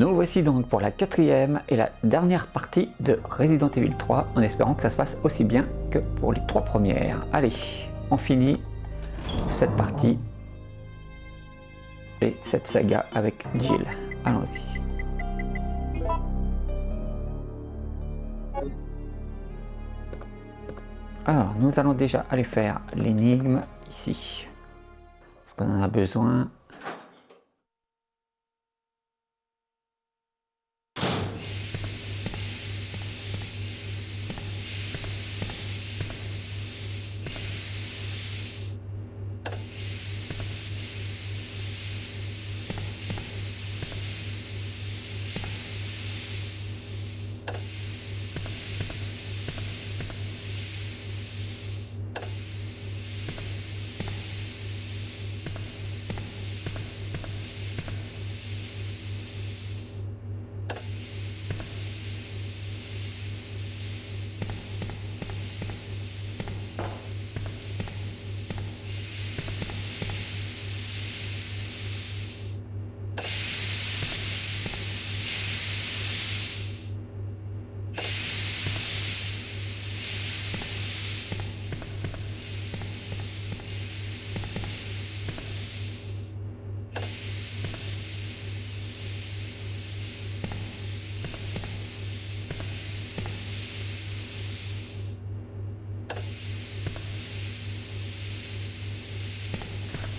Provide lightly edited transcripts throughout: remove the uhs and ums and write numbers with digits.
Nous voici donc pour la quatrième et la dernière partie de Resident Evil 3, en espérant que ça se passe aussi bien que pour les trois premières. Allez, on finit cette partie et cette saga avec Jill. Allons-y. Alors, nous allons déjà aller faire l'énigme ici. Parce qu'on en a besoin.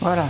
Voilà.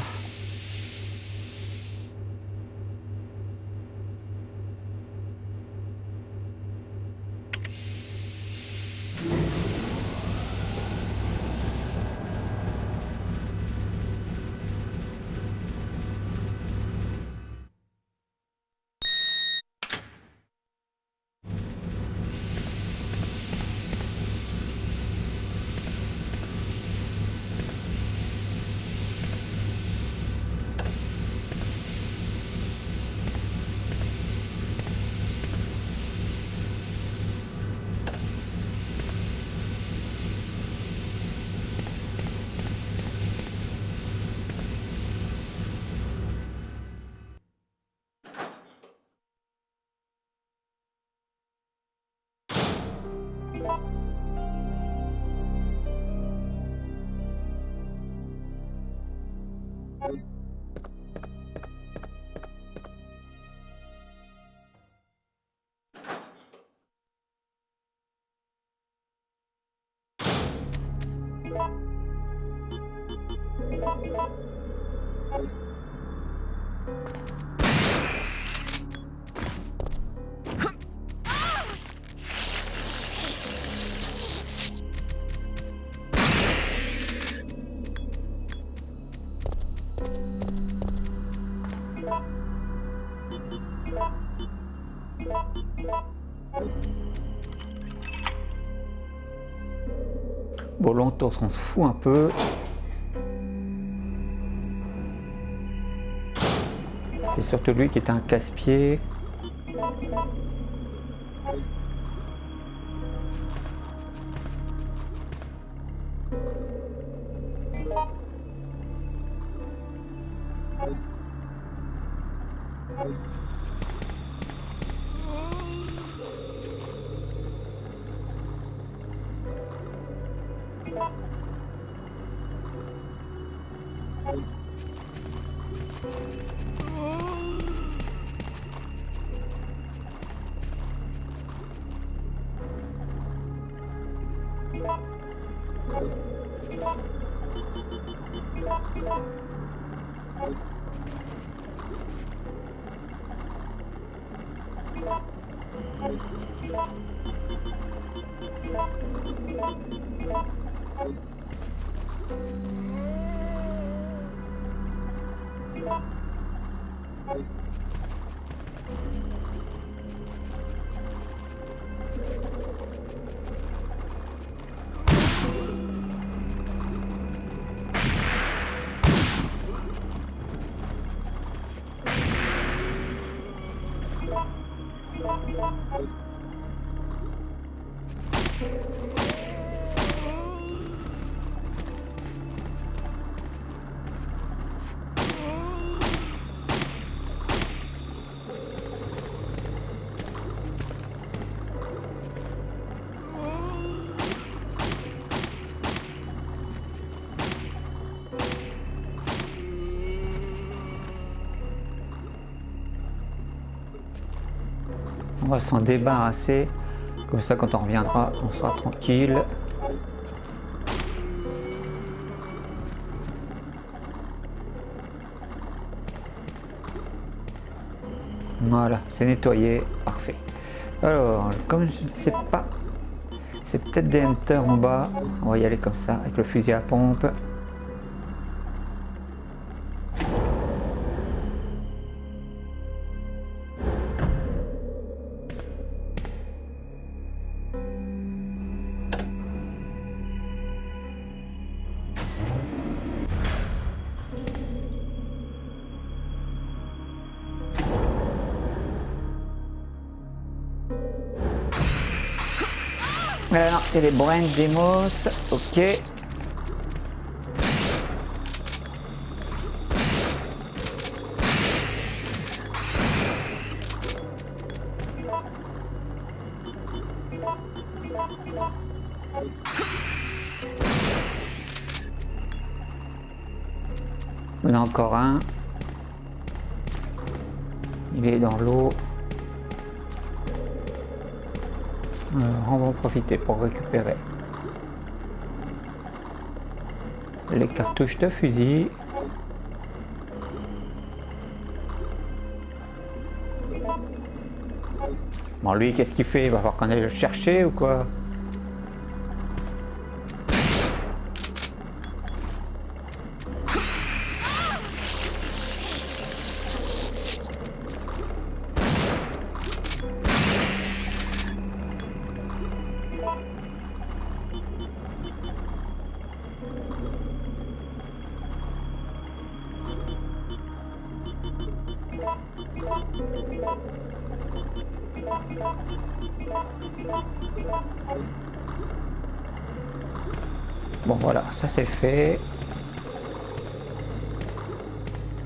Bon, l'entour, on se fout un peu. C'était surtout lui qui était un casse-pied. va s'en débarrasser. Comme ça, quand on reviendra, on sera tranquille. Voilà, c'est nettoyé, parfait. Alors, comme je ne sais pas, c'est peut-être des hunters en bas. On va y aller comme ça, avec le fusil à pompe. Alors, c'est les Brain Demos, ok. Il y en a encore un. Il est dans l'eau. On va en profiter pour récupérer les cartouches de fusil. Bon, lui, qu'est-ce qu'il fait? Il va falloir qu'on aille le chercher ou quoi? Bon voilà, ça c'est fait.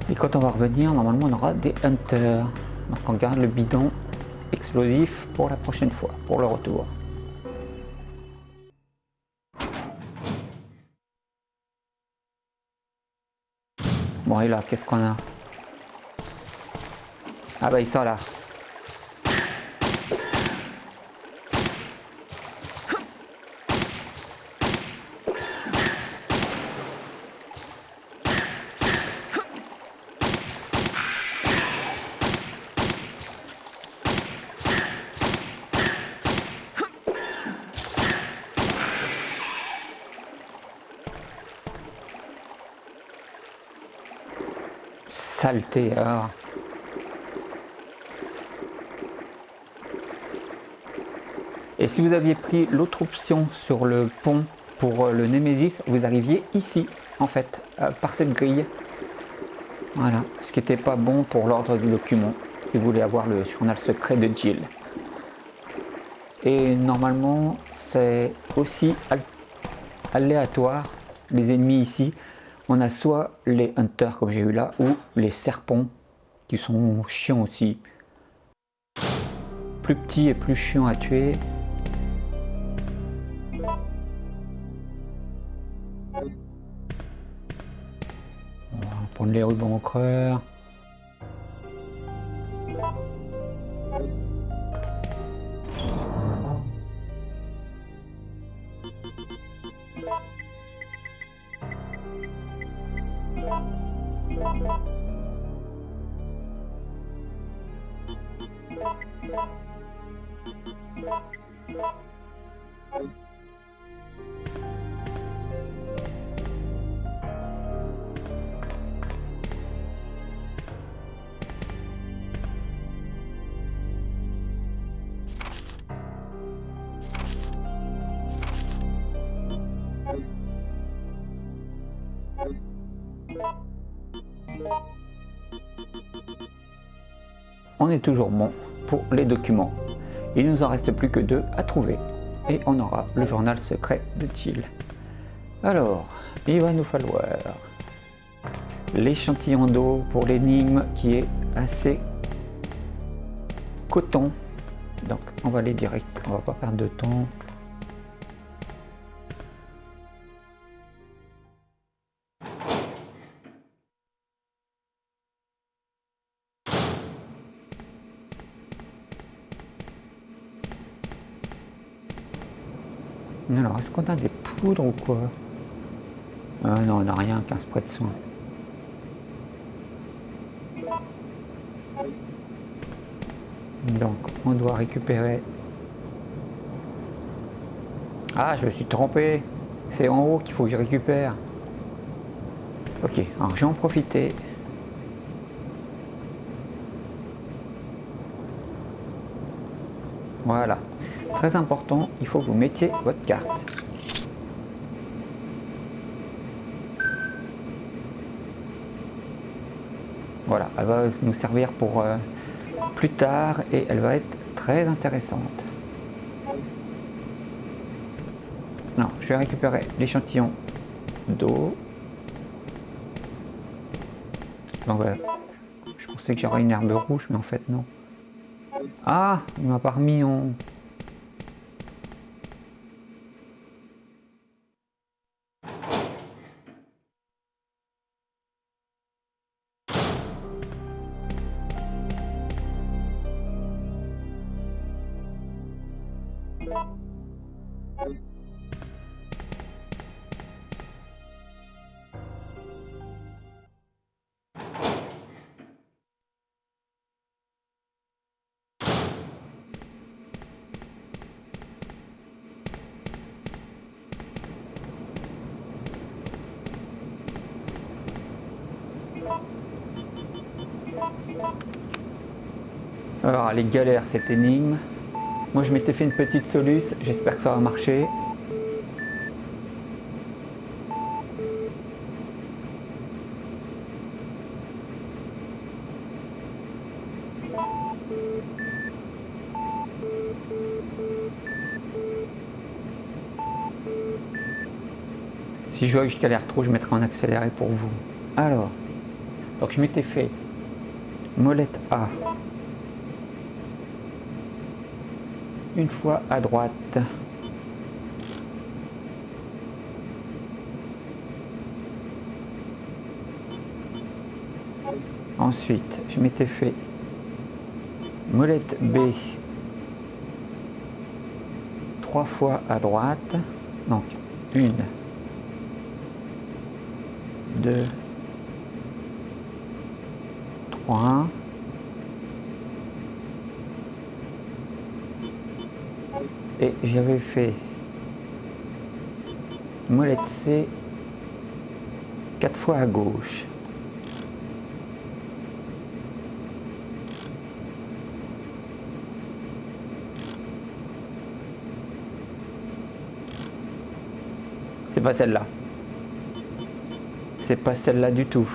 Et quand on va revenir, normalement on aura des hunters. Donc on garde le bidon explosif pour la prochaine fois, pour le retour. Bon et là, qu'est-ce qu'on a? Ah bah ils sont là. Saleté, alors. Et si vous aviez pris l'autre option sur le pont pour le Nemesis, vous arriviez ici, en fait, par cette grille. Voilà, ce qui n'était pas bon pour l'ordre du document, si vous voulez avoir le journal secret de Jill. Et normalement, c'est aussi aléatoire, les ennemis ici. On a soit les hunters comme j'ai eu là, ou les serpents qui sont chiants aussi. Plus petits et plus chiants à tuer. On va prendre les rubans au creux. On est toujours bon pour les documents. Il nous en reste plus que 2 à trouver et on aura le journal secret de Jill. Alors, il va nous falloir l'échantillon d'eau pour l'énigme qui est assez coton. Donc on va aller direct, on va pas perdre de temps. Alors, est-ce qu'on a des poudres ou quoi? Non, on n'a rien qu'un spray de soin. Donc, on doit récupérer... Ah, je me suis trompé. C'est en haut qu'il faut que je récupère. Ok, alors je vais en profiter. Voilà. Très important, il faut que vous mettiez votre carte. Voilà, elle va nous servir pour plus tard et elle va être très intéressante. Non, je vais récupérer l'échantillon d'eau. Donc, je pensais que j'aurais une herbe rouge, mais en fait non. Ah, il m'a pas remis en... Alors, les galères, cette énigme. Moi, je m'étais fait une petite soluce, j'espère que ça va marcher. Si je vois que je galère trop, je mettrai en accéléré pour vous. Alors, donc je m'étais fait molette A. Une fois à droite. Ensuite, je m'étais fait molette B. 3 fois à droite. Donc, 1, 2, 3. Et j'avais fait molette C 4 fois à gauche. C'est pas celle-là. C'est pas celle-là du tout.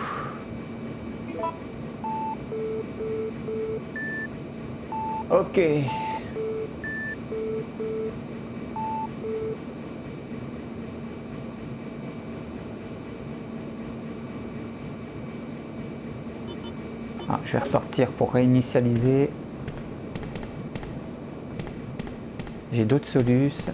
Ok. Ah, je vais ressortir pour réinitialiser. J'ai d'autres solutions.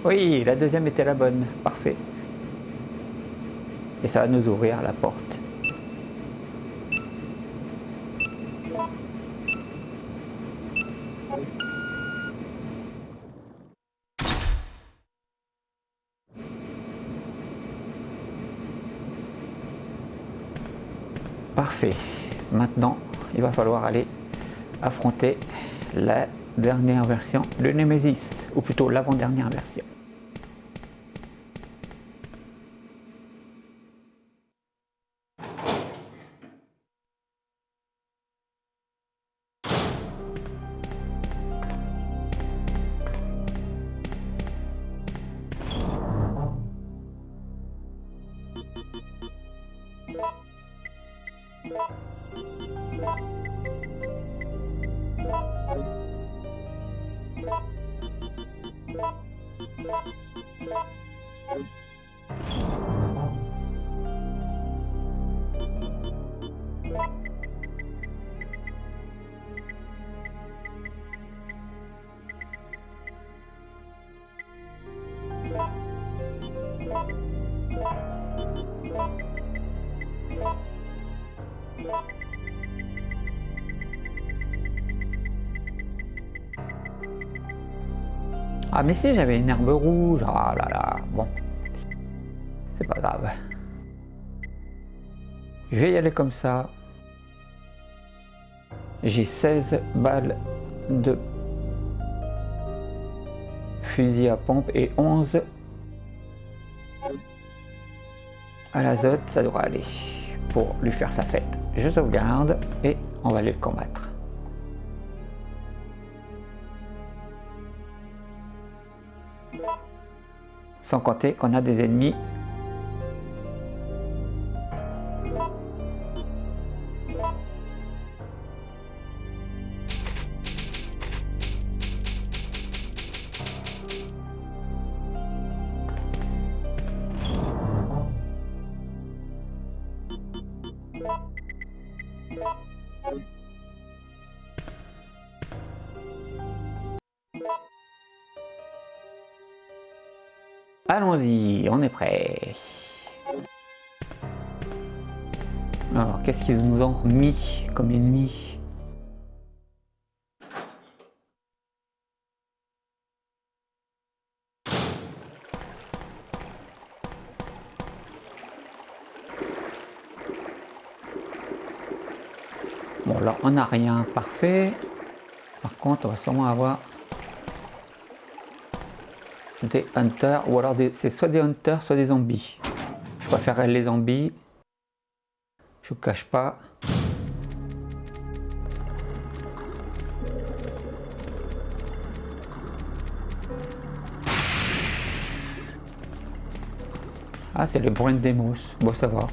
Oui, la deuxième était la bonne. Parfait. Et ça va nous ouvrir la porte. Parfait. Maintenant, il va falloir aller affronter la dernière version de Nemesis, ou plutôt l'avant-dernière version. Ah mais si, j'avais une herbe rouge, ah là là, bon, c'est pas grave. Je vais y aller comme ça. J'ai 16 balles de fusil à pompe et 11 à l'azote, ça devrait aller pour lui faire sa fête. Je sauvegarde et on va aller le combattre. Sans compter qu'on a des ennemis Allons-y, on est prêt. Alors, qu'est-ce qu'ils nous ont mis comme ennemi? Bon, là, on n'a rien parfait. Par contre, on va sûrement avoir des hunters, ou alors c'est soit des hunters, soit des zombies. Je préférerais les zombies. Je vous cache pas. Ah, c'est les Brain Demos. Bon, ça va.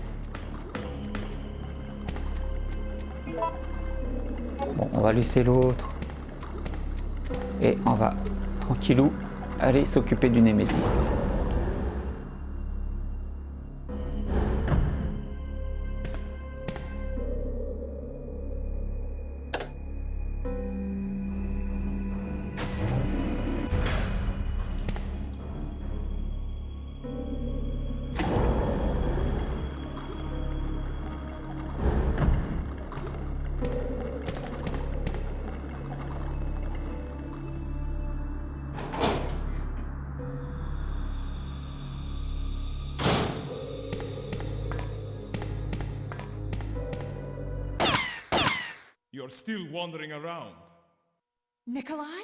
Bon, on va laisser l'autre. Et on va, tranquillou, aller s'occuper du Nemesis. You're still wandering around. Nikolai?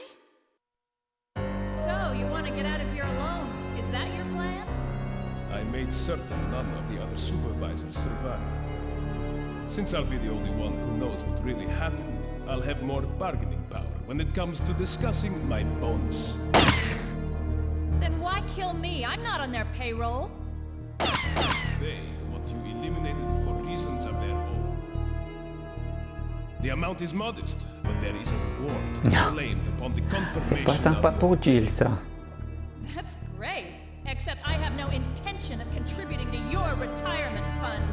So, you want to get out of here alone? Is that your plan? I made certain none of the other supervisors survived. Since I'll be the only one who knows what really happened, I'll have more bargaining power when it comes to discussing my bonus. Then why kill me? I'm not on their payroll. They want you eliminated for reasons of their own. The amount is modest, but there is a reward claimed upon the C'est confirmation pas sympa of pour Jill, ça. That's great. Except I have no intention of contributing to your retirement fund.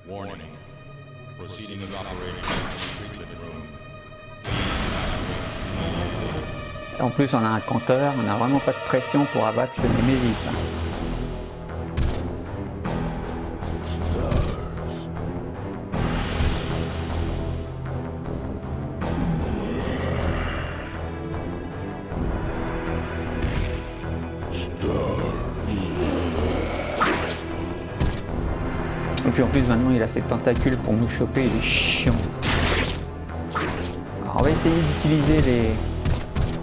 Warning. Proceeding of operation in the treatment room. En plus, on a un compteur, on n'a vraiment pas de pression pour abattre le Némésis. Et puis en plus maintenant il a ses tentacules pour nous choper, il est chiant. Alors, on va essayer d'utiliser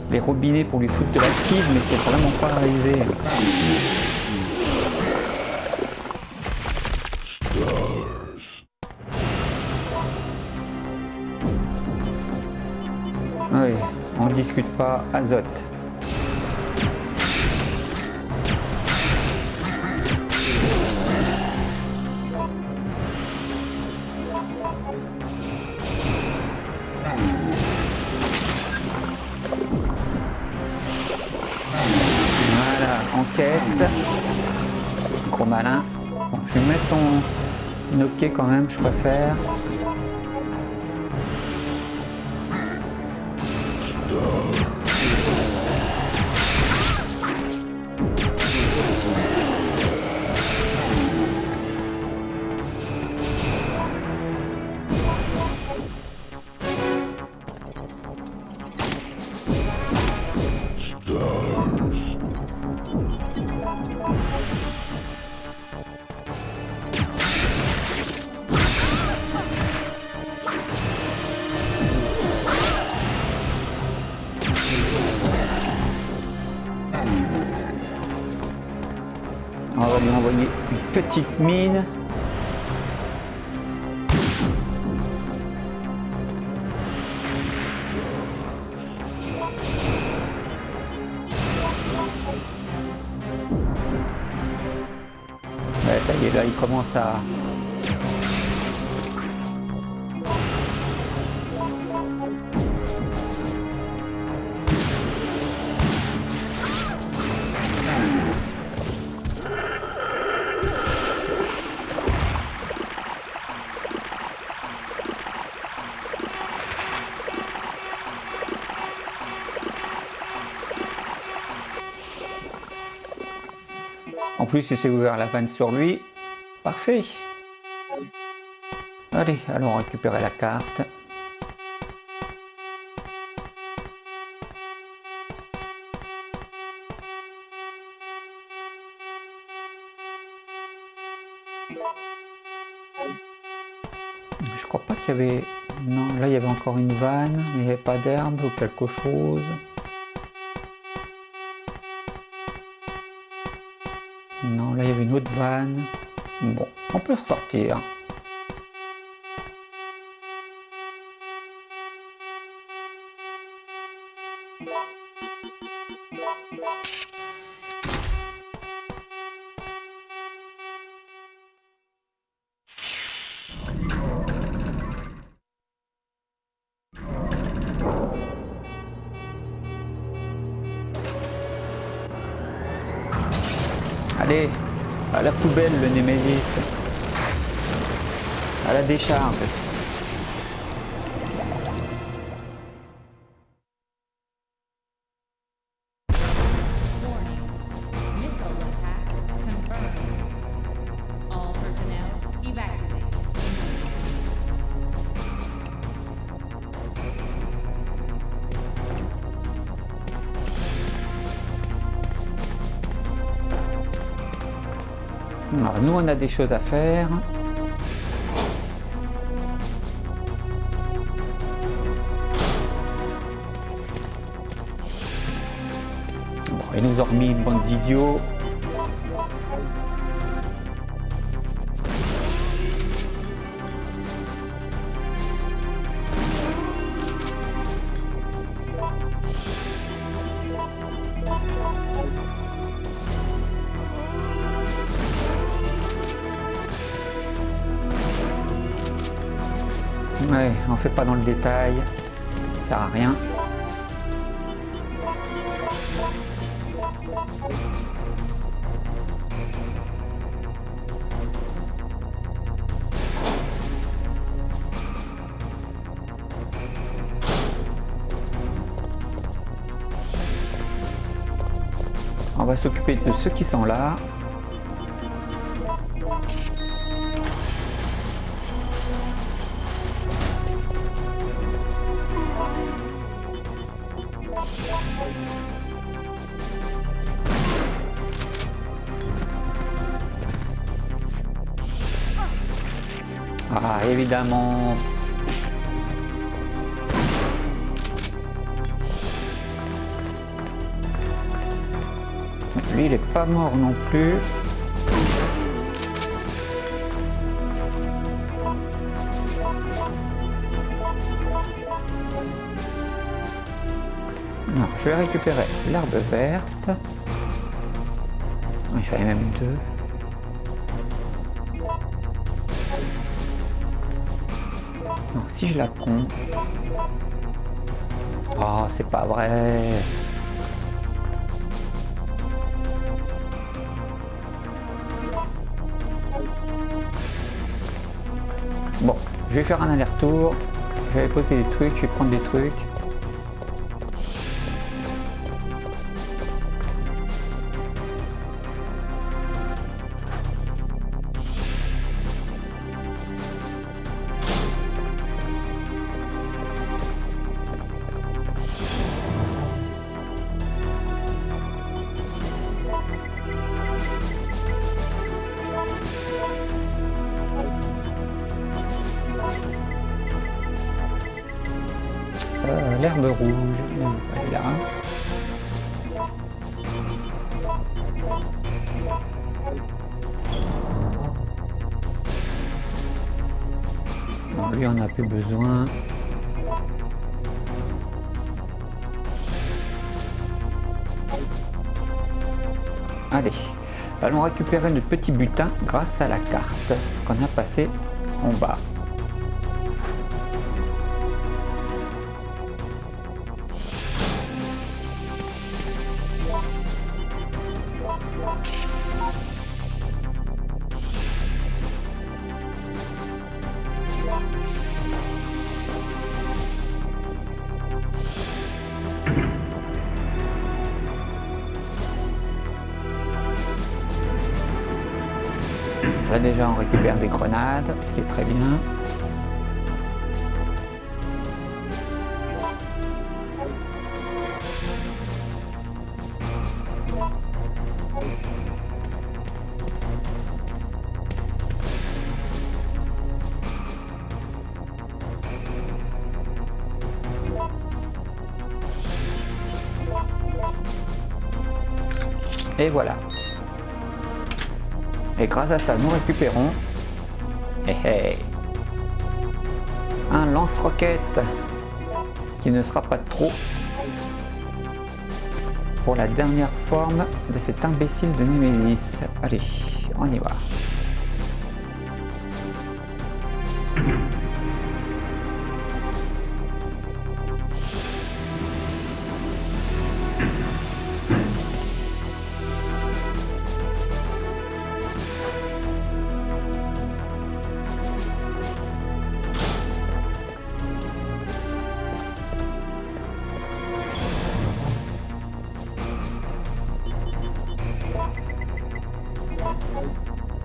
les robinets pour lui foutre de l'acide, mais c'est vraiment pas aisé. Oui, on discute pas, azote. Caisse. Gros malin. Bon, je vais mettre ton hockey quand même, je préfère. On va lui envoyer une petite mine. Ouais, ça y est, là il commence à... En plus, il s'est ouvert la vanne sur lui. Parfait. Allez, allons récupérer la carte. Je crois pas qu'il y avait... Non, là il y avait encore une vanne, mais il n'y avait pas d'herbe ou quelque chose. Non, là il y avait une autre vanne. Bon, on peut ressortir. Allez, à la poubelle le Némésis. À la décharge. Warning. Missile attack confirmed. All personnel evacuate. Alors, nous on a des choses à faire. Bon, ils nous ont remis une bande d'idiots. Ouais, on fait pas dans le détail. Ça sert à rien. On va s'occuper de ceux qui sont là. Ah, évidemment. Lui, il est pas mort non plus. Non, je vais récupérer l'herbe verte. Il fallait même deux. Non, si je la prends... Oh, c'est pas vrai. Bon, je vais faire un aller-retour. Je vais poser des trucs, je vais prendre des trucs. L'herbe rouge, elle est là. Bon, lui, on n'a plus besoin. Allez, allons récupérer notre petit butin grâce à la carte qu'on a passée en bas. Là déjà on récupère des grenades, ce qui est très bien. Et voilà. Et grâce à ça, nous récupérons un lance-roquette qui ne sera pas trop pour la dernière forme de cet imbécile de Némésis. Allez, on y va.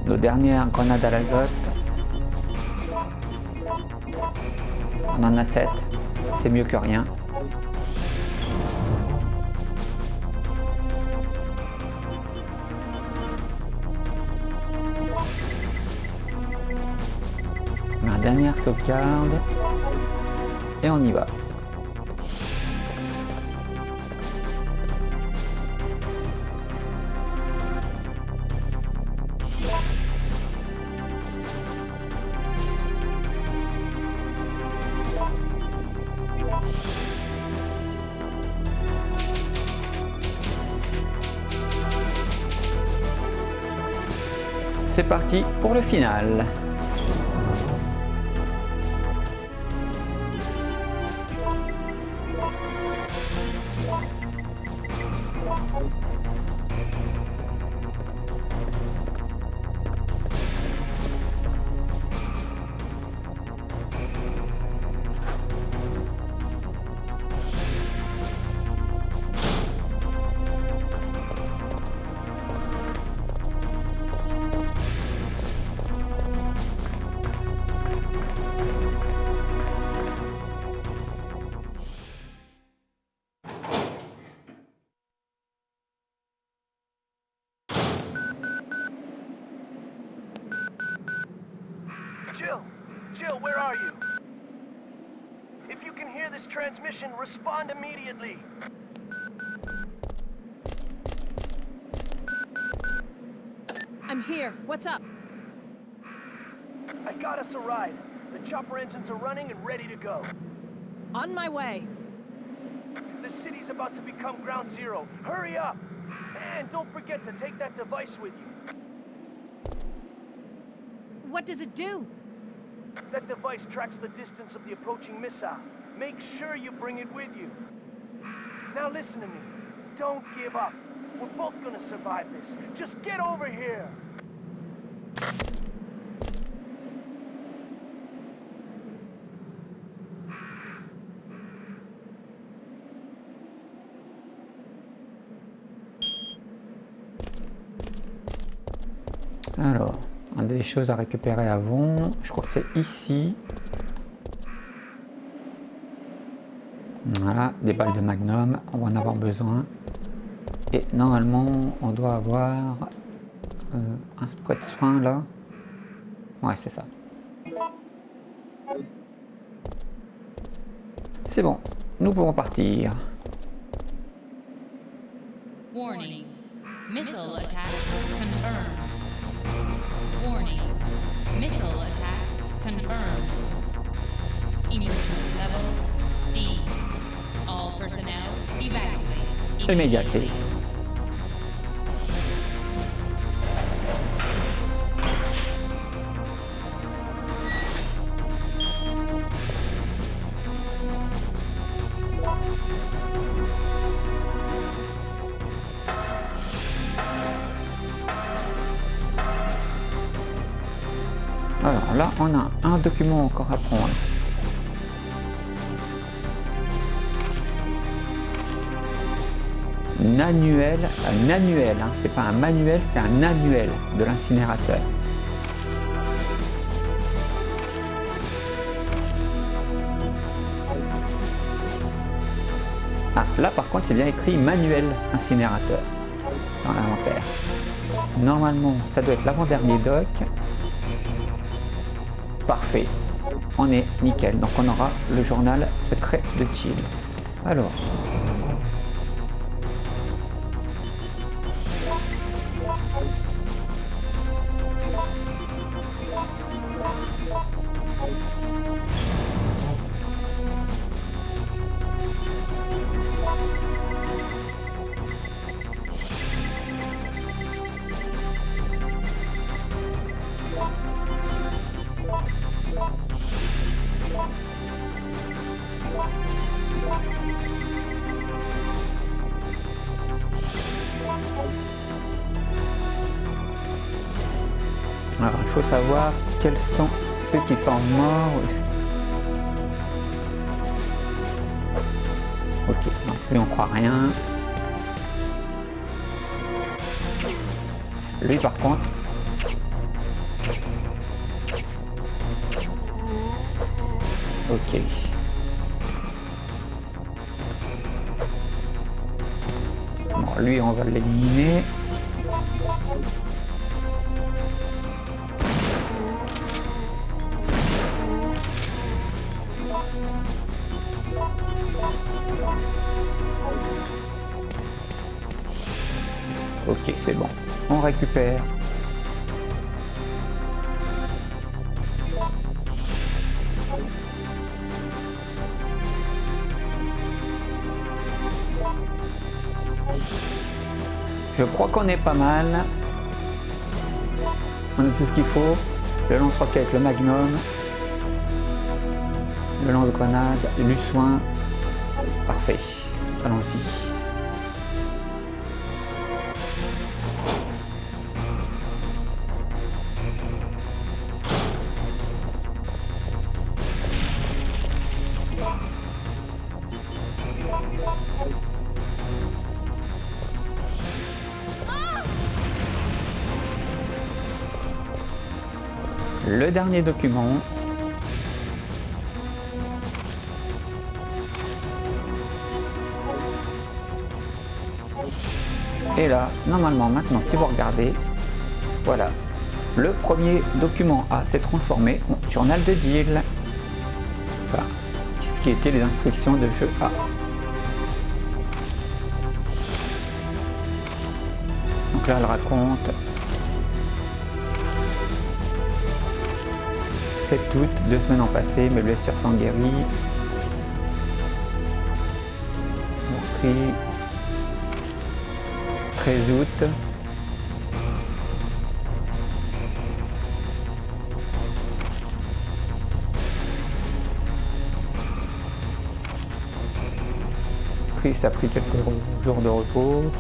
Nos dernières grenades à l'azote. On en a 7. C'est mieux que rien. Ma dernière sauvegarde. Et on y va. C'est parti pour le final. Jill! Jill, where are you? If you can hear this transmission, respond immediately. I'm here. What's up? I got us a ride. The chopper engines are running and ready to go. On my way. The city's about to become ground zero. Hurry up! And don't forget to take that device with you. What does it do? That device tracks the distance of the approaching missile. Make sure you bring it with you. Now listen to me. Don't give up. We're both gonna survive this. Just get over here! Alors, on a des choses à récupérer avant. Je crois que c'est ici. Voilà, des balles de magnum, on va en avoir besoin. Et normalement, on doit avoir un spray de soin là. Ouais, c'est ça. C'est bon, nous pouvons partir. Warning. Missile attack confirmed. Warning. Missile attack confirmed. Emergency level D. All personnel evacuate Immediately. Alors là, on a un document encore à prendre. Un annuel, hein. C'est pas un manuel, c'est un annuel de l'incinérateur. Ah, là par contre, c'est bien écrit manuel incinérateur dans l'inventaire. Normalement, ça doit être l'avant-dernier doc. Parfait, on est nickel. Donc on aura le journal secret de Jill. Alors. Alors, il faut savoir quels sont ceux qui sont morts. Ok, donc lui on croit rien. Lui par contre. Ok. Bon, lui on va l'éliminer. Ok, c'est bon. On récupère. Je crois qu'on est pas mal. On a tout ce qu'il faut. Le lance-roquette, le magnum, le lance-grenade, le soin. Parfait. Allons-y. Le dernier document. Et là, normalement, maintenant, si vous regardez, voilà, le premier document A s'est transformé en journal de Jill. Voilà. Ce qui était les instructions de jeu A. Donc là, elle raconte 7 août, 2 semaines ont passé, mes blessures sont guéries. Meurtri. 13 août. Chris a pris quelques jours de repos.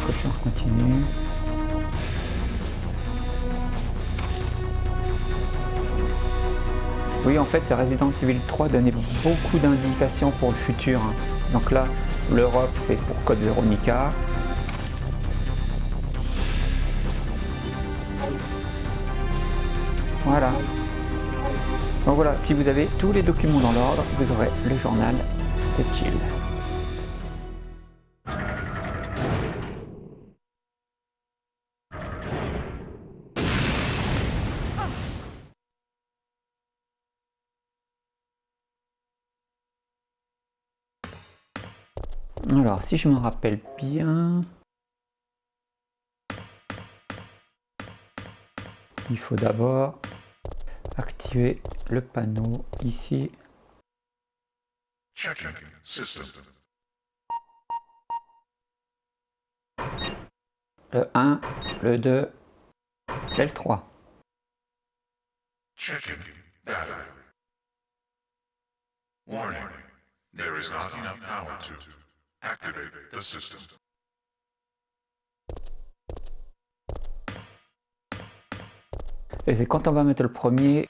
Cauchemar continue. Oui, en fait, ce Resident Evil 3 donnait beaucoup d'indications pour le futur. Hein. Donc là, l'Europe, c'est pour Code Veronica. Voilà. Donc voilà, si vous avez tous les documents dans l'ordre, vous aurez le journal de Jill. Alors, si je me rappelle bien, il faut d'abord activer le panneau ici. Checking system. Le 1, le 2, et le 3. Checking data. Warning, there is not enough power to activate the system. Et c'est quand on va mettre le premier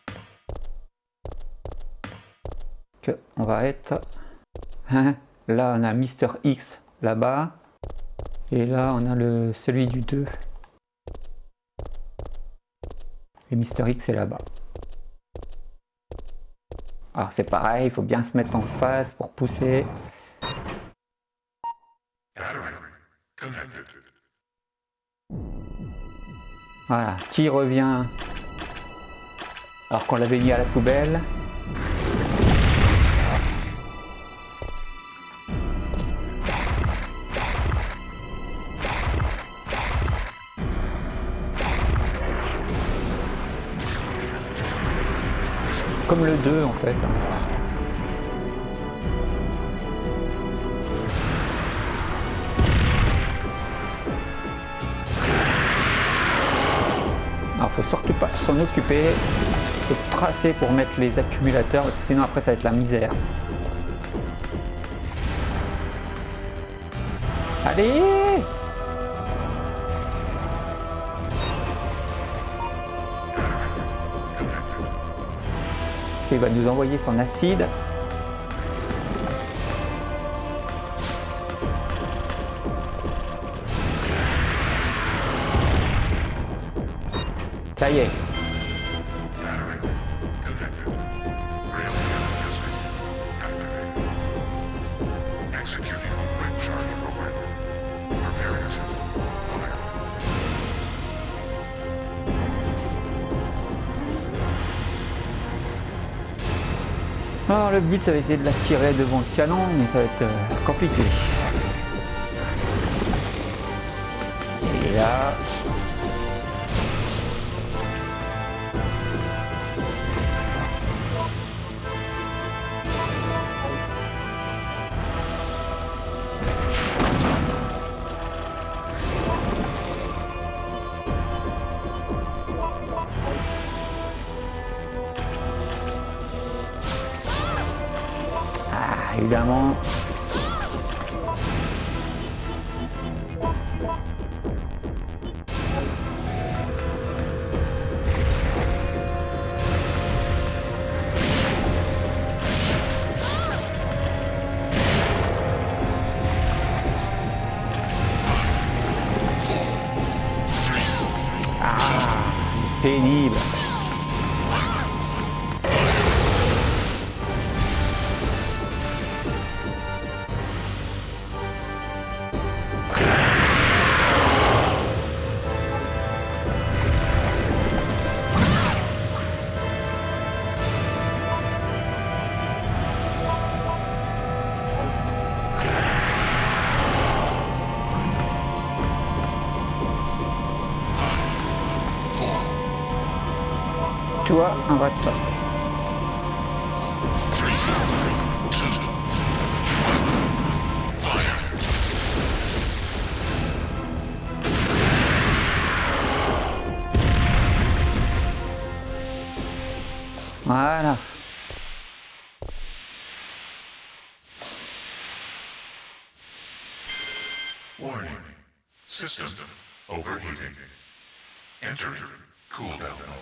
que on va être... Là on a Mister X là-bas. Et là on a celui du 2. Et Mister X est là-bas. Alors c'est pareil, il faut bien se mettre en face pour pousser. Voilà, qui revient alors qu'on l'avait mis à la poubelle. Comme le 2 en fait. Alors faut surtout pas s'en occuper, faut tracer pour mettre les accumulateurs parce que sinon après ça va être la misère. Allez! Parce qu'il va nous envoyer son acide. Ça y est. Alors le but ça va essayer de la tirer devant le canon, mais ça va être compliqué. Et là... évidemment. Pénible. Toi, un vote. 3, 2, 1, fire. Voilà. Warning. System overheating. Entering cooldown mode.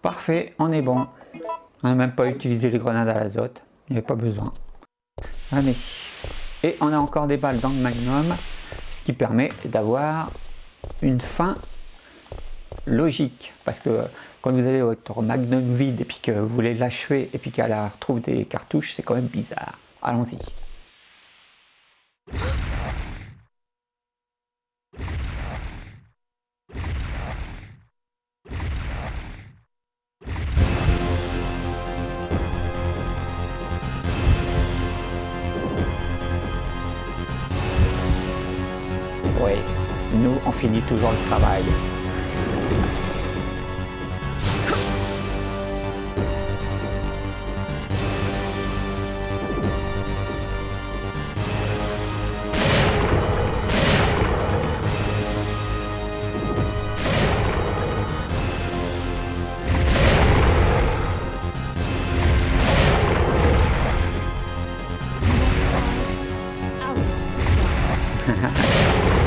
Parfait, on est bon. On n'a même pas utilisé les grenades à l'azote. Il n'y avait pas besoin. Allez. Et on a encore des balles dans le magnum. Ce qui permet d'avoir une fin logique. Parce que quand vous avez votre magnum vide et puis que vous voulez l'achever et puis qu'elle retrouve des cartouches, c'est quand même bizarre. Allons-y. Oui, nous on finit toujours le travail.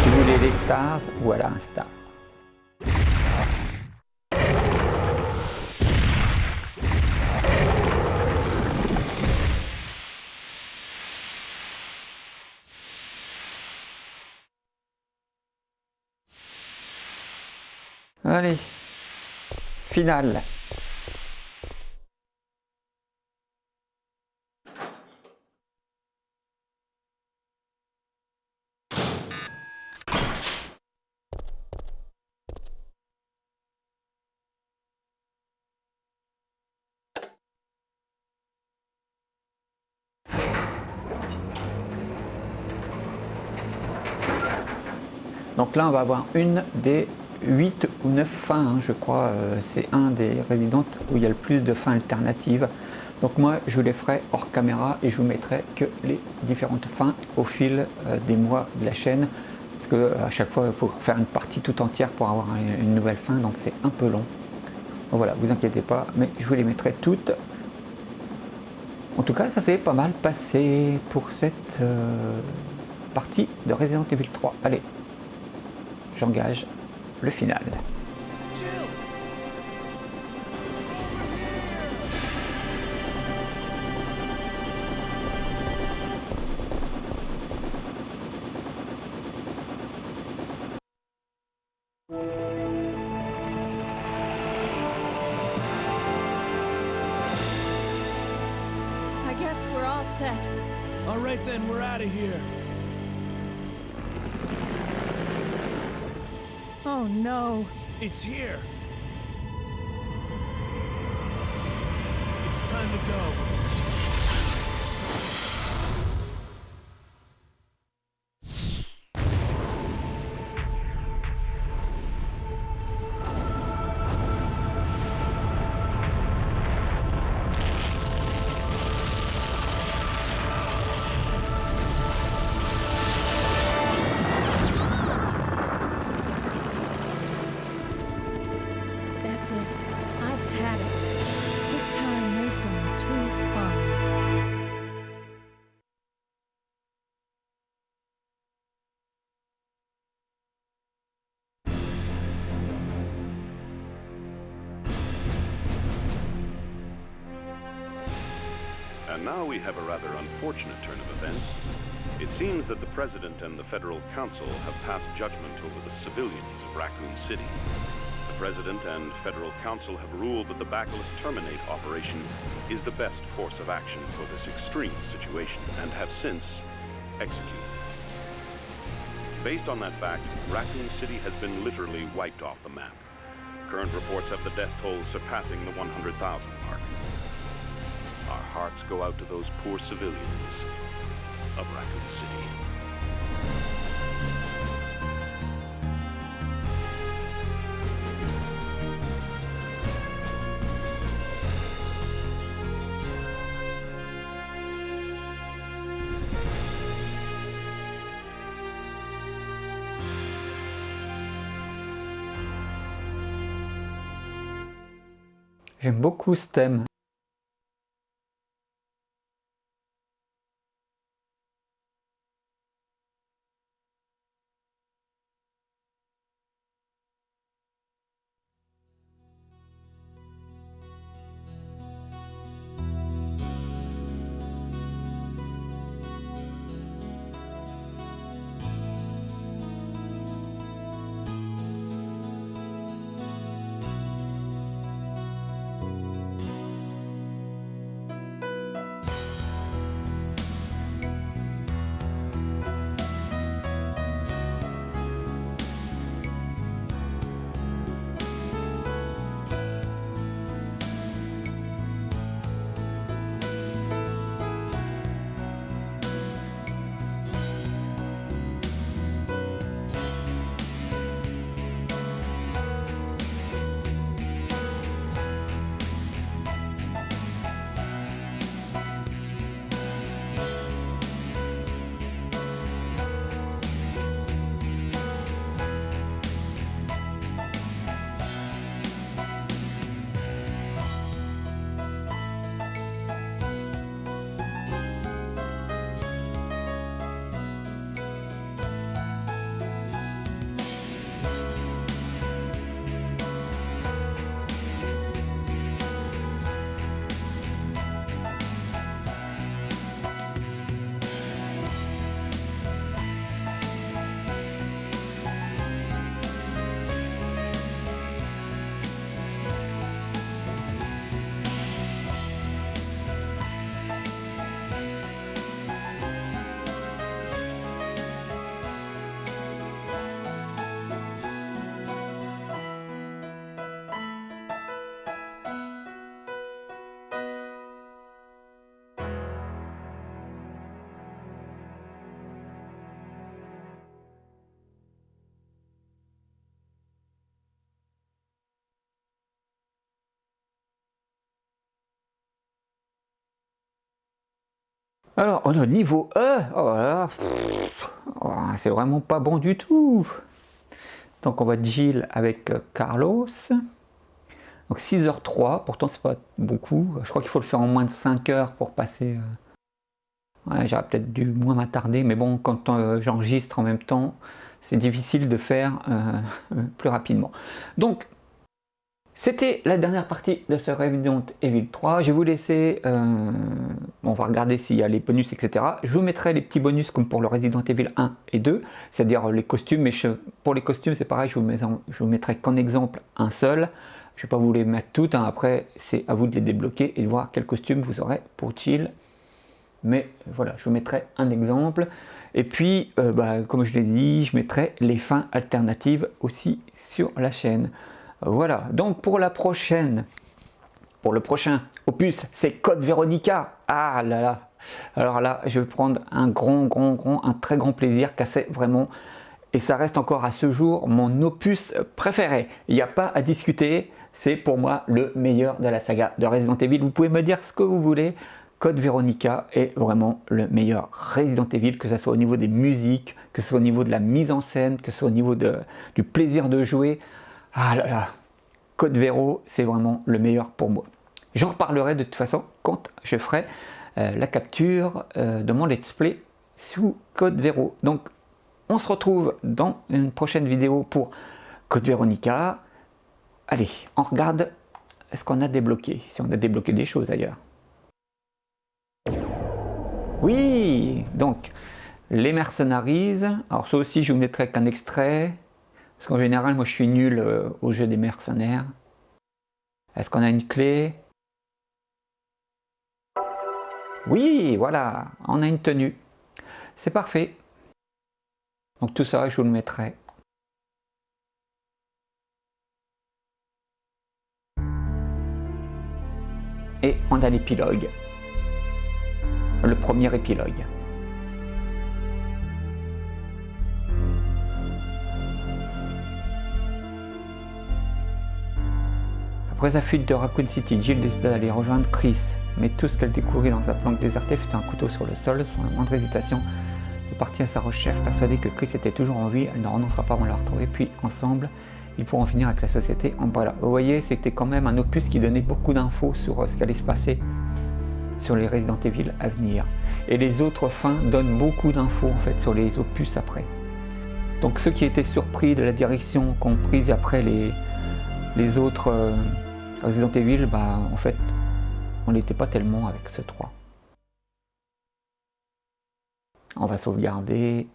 Tu voulais les stars, voilà un star. Allez, finale. Donc là, on va avoir une des 8 ou 9 fins, hein, je crois. C'est un des Resident où il y a le plus de fins alternatives. Donc moi, je les ferai hors caméra et je vous mettrai que les différentes fins au fil des mois de la chaîne. Parce qu'à chaque fois, il faut faire une partie tout entière pour avoir une nouvelle fin, donc c'est un peu long. Donc voilà, vous inquiétez pas, mais je vous les mettrai toutes. En tout cas, ça s'est pas mal passé pour cette partie de Resident Evil 3. Allez, j'engage le final. I guess we're all set. All right then, we're out of here. Oh no. It's here. It's time to go. That's it. I've had it. This time they've gone too far. And now we have a rather unfortunate turn of events. It seems that the President and the Federal Council have passed judgment over the civilians of Raccoon City. The President and Federal Council have ruled that the Bacillus Terminate operation is the best course of action for this extreme situation, and have since executed. Based on that fact, Raccoon City has been literally wiped off the map. Current reports have the death toll surpassing the 100,000 mark. Our hearts go out to those poor civilians. J'aime beaucoup ce thème. Alors, on a niveau E. Oh là là. Oh, c'est vraiment pas bon du tout. Donc, on va Jill avec Carlos. Donc, 6h03. Pourtant, c'est pas beaucoup. Je crois qu'il faut le faire en moins de 5 heures pour passer. Ouais, j'aurais peut-être dû moins m'attarder. Mais bon, quand j'enregistre en même temps, c'est difficile de faire plus rapidement. Donc, c'était la dernière partie de ce Resident Evil 3. Je vais vous laisser, on va regarder s'il y a les bonus, etc. Je vous mettrai les petits bonus comme pour le Resident Evil 1 et 2, c'est-à-dire les costumes. Mais pour les costumes, c'est pareil, je vous mettrai qu'en exemple un seul. Je ne vais pas vous les mettre toutes, hein. Après c'est à vous de les débloquer et de voir quel costume vous aurez pour Jill. Mais voilà, je vous mettrai un exemple. Et puis, comme je l'ai dit, je mettrai les fins alternatives aussi sur la chaîne. Voilà, donc pour le prochain opus, c'est Code Veronica. Ah là là, alors là, je vais prendre un très grand plaisir, cassé vraiment. Et ça reste encore à ce jour mon opus préféré. Il n'y a pas à discuter, c'est pour moi le meilleur de la saga de Resident Evil. Vous pouvez me dire ce que vous voulez, Code Veronica est vraiment le meilleur Resident Evil, que ce soit au niveau des musiques, que ce soit au niveau de la mise en scène, que ce soit au niveau du plaisir de jouer. Ah là là, Code Vero, c'est vraiment le meilleur pour moi. J'en reparlerai de toute façon quand je ferai la capture de mon let's play sous Code Vero. Donc, on se retrouve dans une prochaine vidéo pour Code Veronica. Allez, on regarde ce qu'on a débloqué, si on a débloqué des choses ailleurs. Oui, donc, les Mercenaries. Alors ça aussi, je vous mettrai qu'un extrait. Parce qu'en général, moi je suis nul au jeu des mercenaires. Est-ce qu'on a une clé? Oui, voilà, on a une tenue. C'est parfait. Donc tout ça, je vous le mettrai. Et on a l'épilogue. Le premier épilogue. Après sa fuite de Raccoon City, Jill décide d'aller rejoindre Chris, mais tout ce qu'elle découvrit dans sa planque désertée fut un couteau sur le sol, sans la moindre hésitation. Elle partit à sa recherche, persuadée que Chris était toujours en vie, elle ne renoncera pas avant de la retrouver, puis ensemble, ils pourront finir avec la société Umbrella. Vous voyez, c'était quand même un opus qui donnait beaucoup d'infos sur ce qui allait se passer sur les Resident Evil à venir. Et les autres fins donnent beaucoup d'infos en fait sur les opus après. Donc ceux qui étaient surpris de la direction qu'ont prise après les autres Resident Evil, bah en fait on n'était pas tellement avec ce 3. On va sauvegarder.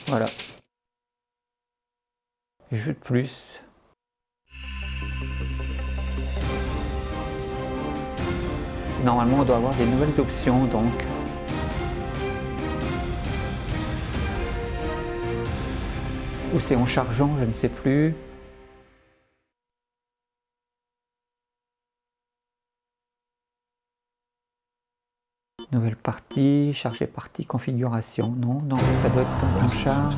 Voilà. Jeu de plus. Normalement, on doit avoir des nouvelles options, donc. Ou c'est en chargeant, je ne sais plus. Nouvelle partie, charger partie, configuration. Non, non, ça doit être en charge.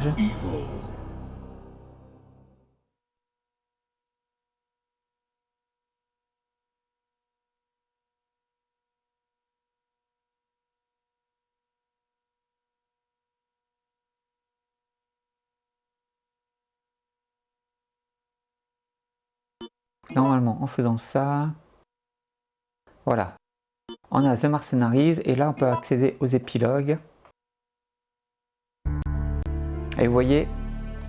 Normalement, en faisant ça, voilà. On a The Mercenaries et là on peut accéder aux épilogues. Et vous voyez,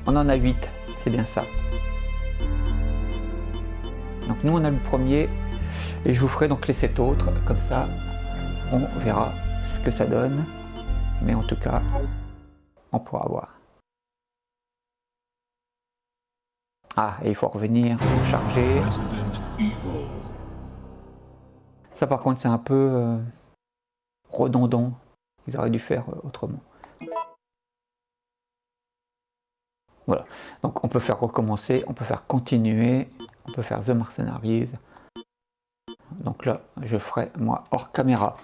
on en a 8, c'est bien ça. Donc nous on a le premier et je vous ferai donc les 7 autres, comme ça on verra ce que ça donne. Mais en tout cas, on pourra voir. Ah, et il faut revenir pour charger. Ça par contre c'est un peu redondant, ils auraient dû faire autrement. Voilà, donc on peut faire recommencer, on peut faire continuer, on peut faire The Mercenaries. Donc là je ferai moi hors caméra.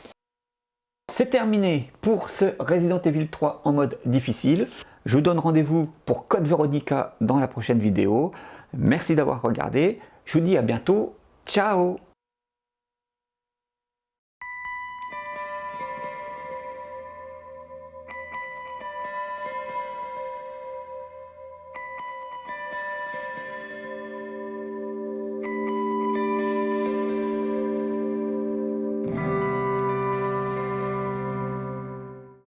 C'est terminé pour ce Resident Evil 3 en mode difficile. Je vous donne rendez-vous pour Code Veronica dans la prochaine vidéo. Merci d'avoir regardé, je vous dis à bientôt, ciao!